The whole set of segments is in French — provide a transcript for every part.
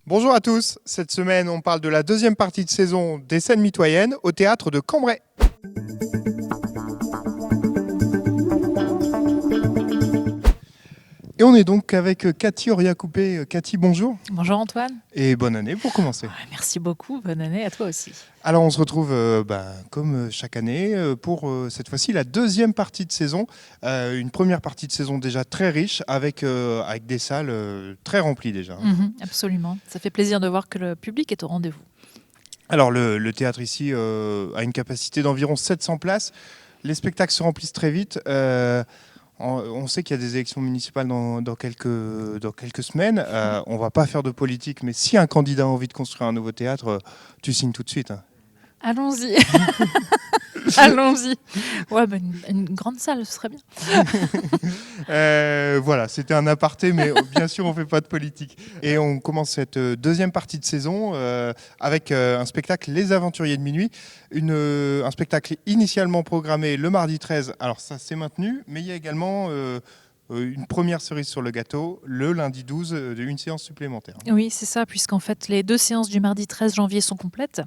Bonjour à tous, cette semaine on parle de la deuxième partie de saison des scènes mitoyennes au théâtre de Cambrai. Et on est donc avec Cathy Oriacoupé. Cathy, bonjour. Bonjour Antoine. Et bonne année pour commencer. Merci beaucoup, bonne année à toi aussi. Alors on se retrouve comme chaque année pour cette fois-ci la deuxième partie de saison. Une première partie de saison déjà très riche avec des salles très remplies déjà. Absolument, ça fait plaisir de voir que le public est au rendez-vous. Alors le théâtre ici a une capacité d'environ 700 places. Les spectacles se remplissent très vite. On sait qu'il y a des élections municipales dans quelques semaines. On ne va pas faire de politique, mais si un candidat a envie de construire un nouveau théâtre, tu signes tout de suite. Allons-y. Allons-y. Ouais, une grande salle, ce serait bien. Voilà, c'était un aparté, mais bien sûr, on ne fait pas de politique. Et on commence cette deuxième partie de saison avec un spectacle Les Aventuriers de minuit. Un spectacle initialement programmé le mardi 13. Alors ça, c'est maintenu, mais il y a également une première cerise sur le gâteau, le lundi 12, une séance supplémentaire. Oui, c'est ça, puisqu'en fait, les deux séances du mardi 13 janvier sont complètes.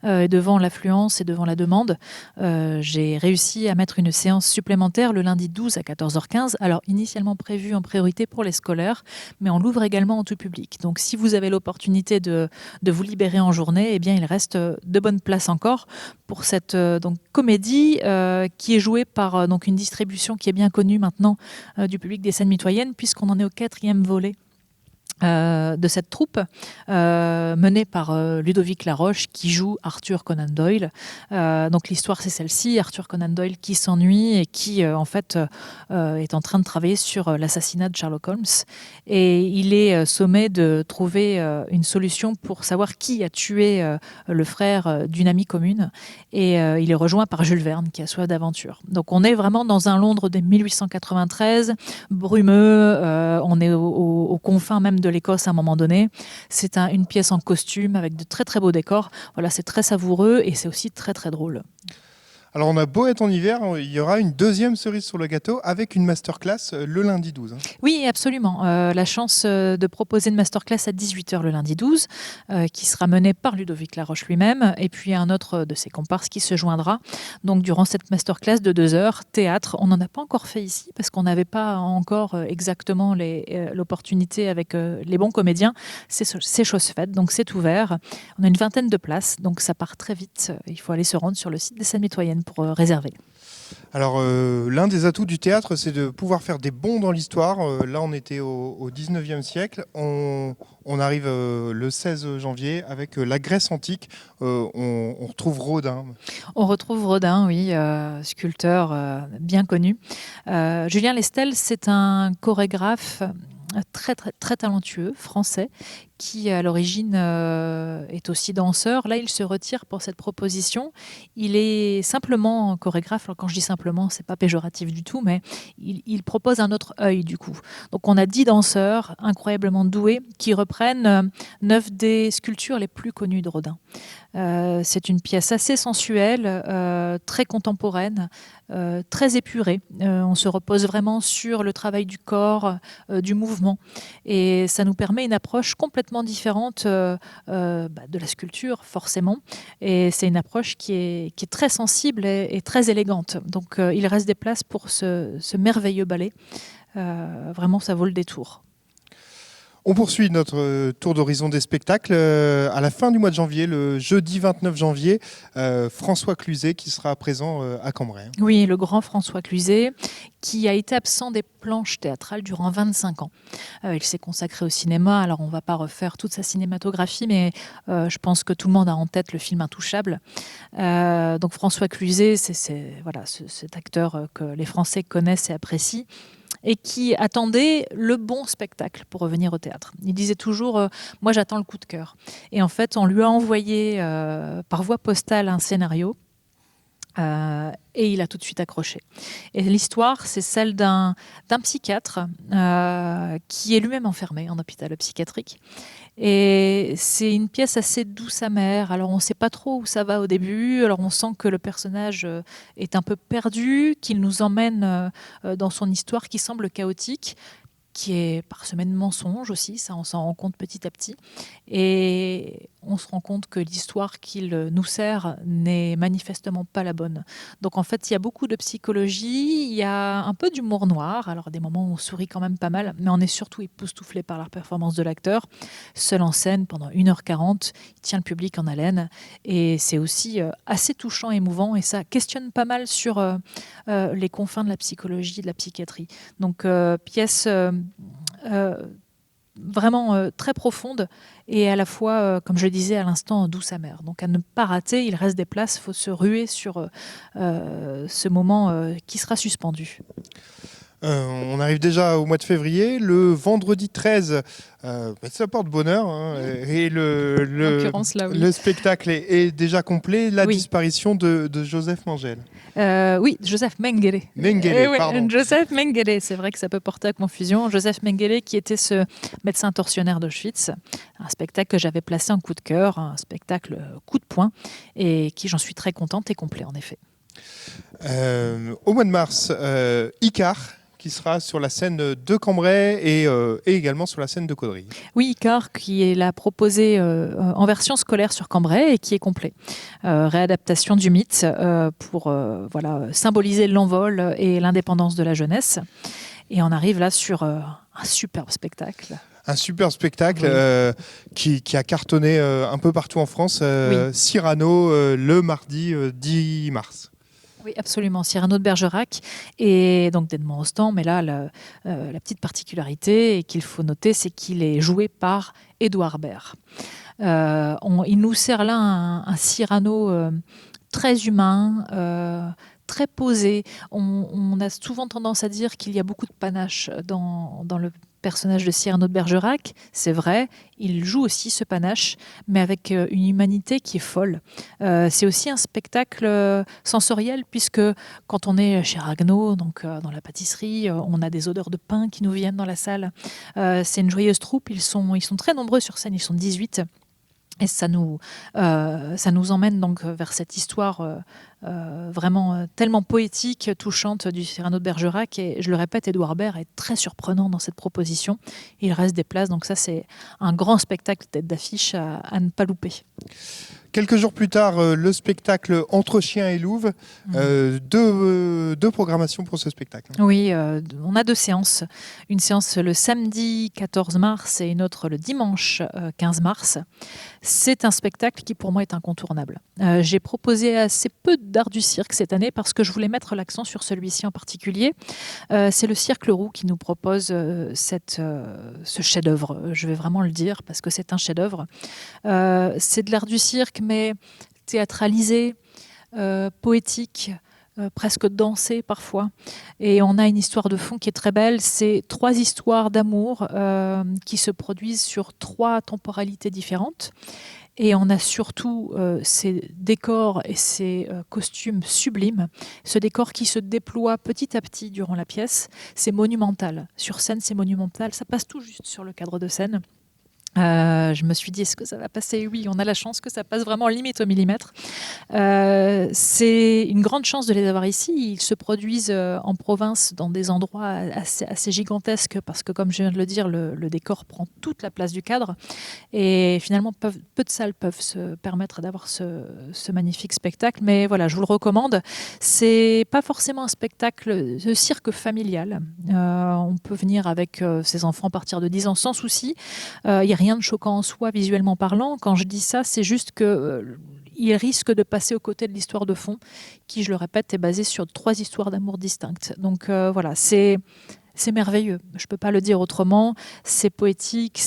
Devant l'affluence et devant la demande, j'ai réussi à mettre une séance supplémentaire le lundi 12 à 14h15. Alors, initialement prévue en priorité pour les scolaires, mais on l'ouvre également en tout public. Donc, si vous avez l'opportunité de vous libérer en journée, eh bien, il reste de bonnes places encore pour cette comédie qui est jouée par une distribution qui est bien connue maintenant du public des scènes mitoyennes, puisqu'on en est au 4e volet de cette troupe menée par Ludovic Laroche qui joue Arthur Conan Doyle. Donc l'histoire c'est celle-ci, Arthur Conan Doyle qui s'ennuie et qui en fait est en train de travailler sur l'assassinat de Sherlock Holmes et il est sommé de trouver une solution pour savoir qui a tué le frère d'une amie commune et il est rejoint par Jules Verne qui a soif d'aventure. Donc on est vraiment dans un Londres de 1893, brumeux, on est aux confins même de l'Écosse à un moment donné. C'est une pièce en costume avec de très très beaux décors. Voilà, c'est très savoureux et c'est aussi très très drôle. Alors on a beau être en hiver, il y aura une deuxième cerise sur le gâteau avec une masterclass le lundi 12. Oui, absolument. La chance de proposer une masterclass à 18h le lundi 12, qui sera menée par Ludovic Laroche lui-même, et puis un autre de ses comparses qui se joindra. Donc durant cette masterclass de 2 heures, théâtre, on n'en a pas encore fait ici, parce qu'on n'avait pas encore exactement l'opportunité avec les bons comédiens. C'est chose faite, donc c'est ouvert. On a une vingtaine de places, donc ça part très vite. Il faut aller se rendre sur le site des scènes mitoyennes pour réserver. Alors, l'un des atouts du théâtre, c'est de pouvoir faire des bonds dans l'histoire. Là, on était au 19e siècle. On arrive le 16 janvier avec la Grèce antique. On retrouve Rodin. On retrouve Rodin, oui, sculpteur bien connu. Julien Lestel, c'est un chorégraphe très, très, très talentueux, français, qui à l'origine est aussi danseur. Là, il se retire pour cette proposition. Il est simplement chorégraphe. Alors, quand je dis simplement, c'est pas péjoratif du tout, mais il propose un autre œil du coup. Donc, on a 10 danseurs incroyablement doués qui reprennent 9 des sculptures les plus connues de Rodin. C'est une pièce assez sensuelle, très contemporaine, très épurée. On se repose vraiment sur le travail du corps, du mouvement. Et ça nous permet une approche complètement différente de la sculpture, forcément. Et c'est une approche qui est très sensible et très élégante. Donc il reste des places pour ce merveilleux ballet. Vraiment, ça vaut le détour. On poursuit notre tour d'horizon des spectacles. À la fin du mois de janvier, le jeudi 29 janvier, François Cluzet qui sera présent à Cambrai. Oui, le grand François Cluzet, qui a été absent des planches théâtrales durant 25 ans. Il s'est consacré au cinéma, alors on ne va pas refaire toute sa cinématographie, mais je pense que tout le monde a en tête le film Intouchable. Donc François Cluzet, c'est cet acteur que les Français connaissent et apprécient, et qui attendait le bon spectacle pour revenir au théâtre. Il disait toujours moi j'attends le coup de cœur. Et en fait, on lui a envoyé par voie postale un scénario et il a tout de suite accroché. Et l'histoire, c'est celle d'un psychiatre qui est lui-même enfermé en hôpital psychiatrique. Et c'est une pièce assez douce amère. Alors on ne sait pas trop où ça va au début. Alors on sent que le personnage est un peu perdu, qu'il nous emmène dans son histoire qui semble chaotique, qui est parsemé de mensonges aussi, ça on s'en rend compte petit à petit. Et on se rend compte que l'histoire qu'il nous sert n'est manifestement pas la bonne. Donc en fait, il y a beaucoup de psychologie, il y a un peu d'humour noir, alors des moments où on sourit quand même pas mal, mais on est surtout époustouflé par la performance de l'acteur. Seul en scène pendant 1h40, il tient le public en haleine et c'est aussi assez touchant, émouvant et ça questionne pas mal sur les confins de la psychologie, de la psychiatrie. Donc pièce vraiment très profonde et à la fois, comme je le disais à l'instant, douce amère. Donc à ne pas rater, il reste des places, il faut se ruer sur ce moment qui sera suspendu. On arrive déjà au mois de février. Le vendredi 13, ça porte bonheur. Hein, et le spectacle est déjà complet. La disparition de Joseph Mengele. Oui, Joseph Mengele. Pardon. Joseph Mengele, c'est vrai que ça peut porter à confusion. Joseph Mengele qui était ce médecin tortionnaire d'Auschwitz, un spectacle que j'avais placé en coup de cœur, un spectacle coup de poing, et qui, j'en suis très contente, est complet en effet. Au mois de mars, Icare, qui sera sur la scène de Cambrai et également sur la scène de Caudry. Oui, Icare, qui est là proposé en version scolaire sur Cambrai et qui est complet. Réadaptation du mythe pour symboliser l'envol et l'indépendance de la jeunesse. Et on arrive là sur un superbe spectacle. Un super spectacle qui a cartonné un peu partout en France. Cyrano, le mardi 10 mars. Oui, absolument. Cyrano de Bergerac et donc d'Edmond Rostand. Mais là, la petite particularité qu'il faut noter, c'est qu'il est joué par Édouard Baird. Il nous sert là un Cyrano très humain, très posé. On a souvent tendance à dire qu'il y a beaucoup de panache dans le personnage de Cyrano de Bergerac. C'est vrai, il joue aussi ce panache, mais avec une humanité qui est folle. C'est aussi un spectacle sensoriel, puisque quand on est chez Ragueneau, donc dans la pâtisserie, on a des odeurs de pain qui nous viennent dans la salle. C'est une joyeuse troupe, ils sont très nombreux sur scène, ils sont 18. Et ça nous emmène donc vers cette histoire vraiment tellement poétique, touchante du Cyrano de Bergerac. Et je le répète, Édouard Baird est très surprenant dans cette proposition. Il reste des places, donc ça c'est un grand spectacle tête d'affiche à ne pas louper. Quelques jours plus tard, le spectacle Entre chiens et louve. Deux programmations pour ce spectacle. Oui, on a 2 séances. Une séance le samedi 14 mars et une autre le dimanche 15 mars. C'est un spectacle qui pour moi est incontournable. J'ai proposé assez peu d'art du cirque cette année parce que je voulais mettre l'accent sur celui-ci en particulier. C'est le Cirque Leroux qui nous propose ce chef-d'œuvre. Je vais vraiment le dire parce que c'est un chef-d'œuvre. C'est de l'art du cirque, mais théâtralisé, poétique, presque dansé parfois. Et on a une histoire de fond qui est très belle. C'est 3 histoires d'amour qui se produisent sur 3 temporalités différentes. Et on a surtout ces décors et ces costumes sublimes. Ce décor qui se déploie petit à petit durant la pièce, c'est monumental. Sur scène, c'est monumental. Ça passe tout juste sur le cadre de scène. Je me suis dit, est-ce que ça va passer? Oui, on a la chance que ça passe vraiment limite au millimètre. C'est une grande chance de les avoir ici. Ils se produisent en province dans des endroits assez gigantesques parce que, comme je viens de le dire, le décor prend toute la place du cadre. Et finalement, peu de salles peuvent se permettre d'avoir ce magnifique spectacle. Mais voilà, je vous le recommande. C'est pas forcément un spectacle de cirque familial. On peut venir avec ses enfants à partir de 10 ans sans souci. Il n'y a rien de choquant en soi, visuellement parlant. Quand je dis ça, c'est juste qu'il risque de passer aux côtés de l'histoire de fond, qui, je le répète, est basée sur 3 histoires d'amour distinctes. Donc voilà, c'est merveilleux. Je ne peux pas le dire autrement. C'est poétique,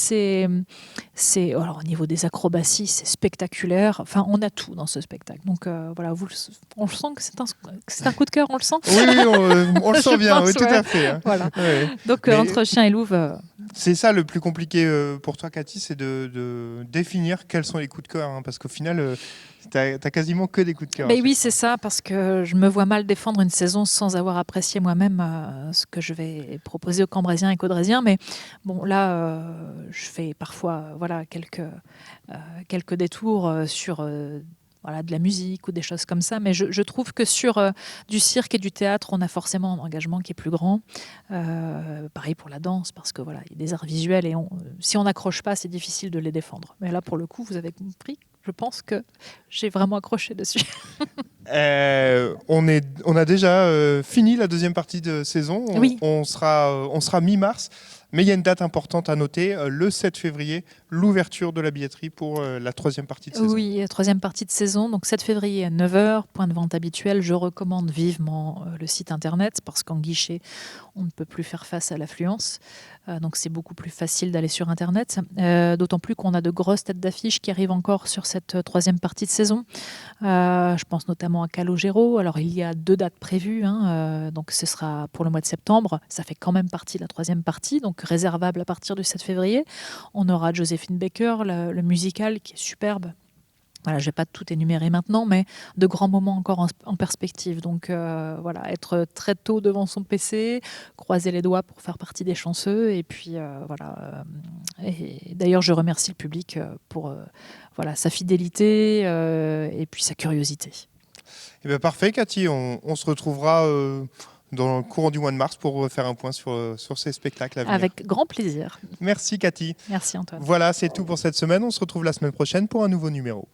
alors, au niveau des acrobaties, c'est spectaculaire. Enfin, on a tout dans ce spectacle. Donc voilà, on le sent que c'est un coup de cœur, on le sent. Oui, on le sent bien, oui, tout à fait. Hein. Voilà. Ouais. Donc Entre chiens et louve... C'est ça le plus compliqué pour toi, Cathy, c'est de définir quels sont les coups de cœur. Hein, parce qu'au final, tu as quasiment que des coups de cœur. Mais oui, c'est ça, parce que je me vois mal défendre une saison sans avoir apprécié moi-même ce que je vais proposer aux Cambrésiens et Caudrésiens. Mais bon, là, je fais parfois quelques détours sur voilà, de la musique ou des choses comme ça. Mais je trouve que sur du cirque et du théâtre, on a forcément un engagement qui est plus grand. Pareil pour la danse, parce que voilà, il y a des arts visuels et si on n'accroche pas, c'est difficile de les défendre. Mais là, pour le coup, vous avez compris. Je pense que j'ai vraiment accroché dessus. On a déjà fini la deuxième partie de saison. Oui. On sera mi-mars. Mais il y a une date importante à noter, le 7 février, l'ouverture de la billetterie pour la troisième partie de saison. Oui, troisième partie de saison, donc 7 février à 9 h, point de vente habituel. Je recommande vivement le site internet parce qu'en guichet, on ne peut plus faire face à l'affluence. Donc c'est beaucoup plus facile d'aller sur internet. D'autant plus qu'on a de grosses têtes d'affiche qui arrivent encore sur cette troisième partie de saison. Je pense notamment à Calogero. Alors il y a 2 dates prévues, donc ce sera pour le mois de septembre. Ça fait quand même partie de la troisième partie, donc réservable à partir du 7 février. On aura Joséphine Baker, le musical qui est superbe. Voilà, je ne vais pas tout énumérer maintenant, mais de grands moments encore en perspective. Donc voilà, être très tôt devant son PC, croiser les doigts pour faire partie des chanceux. Et puis voilà. Et d'ailleurs, je remercie le public pour voilà, sa fidélité et puis sa curiosité. Eh bien, parfait, Cathy. On se retrouvera dans le courant du mois de mars pour faire un point sur ces spectacles à venir. Avec grand plaisir. Merci, Cathy. Merci, Antoine. Voilà, c'est tout pour cette semaine. On se retrouve la semaine prochaine pour un nouveau numéro.